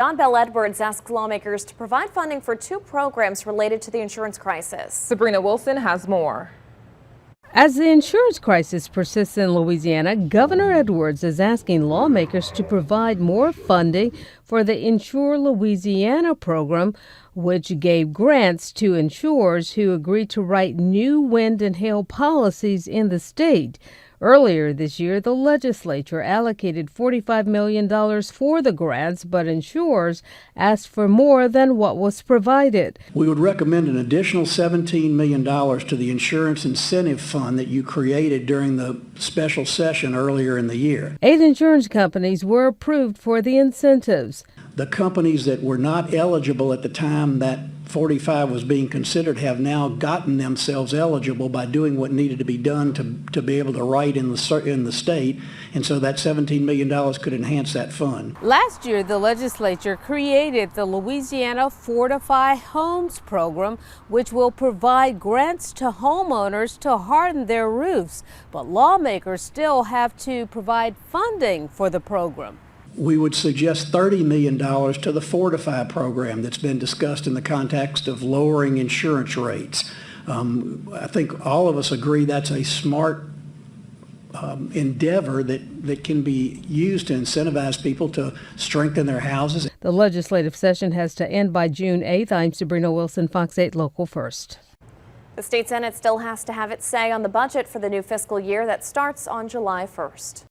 Bel Edwards asked lawmakers to provide funding for two programs related to the insurance crisis. Sabrina Wilson has more. As the insurance crisis persists in Louisiana, Governor Edwards is asking lawmakers to provide more funding for the Insure Louisiana program, which gave grants to insurers who agreed to write new wind and hail policies in the state. Earlier this year, the legislature allocated $45 million for the grants, but insurers asked for more than what was provided. We would recommend an additional $17 million to the Insurance Incentive Fund that you created during the special session earlier in the year. 8 insurance companies were approved for the incentives. The companies that were not eligible at the time that 45 was being considered have now gotten themselves eligible by doing what needed to be done to be able to write in the state, and so that $17 million could enhance that fund. Last year, the legislature created the Louisiana Fortify Homes program, which will provide grants to homeowners to harden their roofs, but lawmakers still have to provide funding for the program. We would suggest $30 million to the Fortify program that's been discussed in the context of lowering insurance rates. I think all of us agree that's a smart endeavor that can be used to incentivize people to strengthen their houses. The legislative session has to end by June 8th. I'm Sabrina Wilson, Fox 8 Local First. The state Senate still has to have its say on the budget for the new fiscal year that starts on July 1st.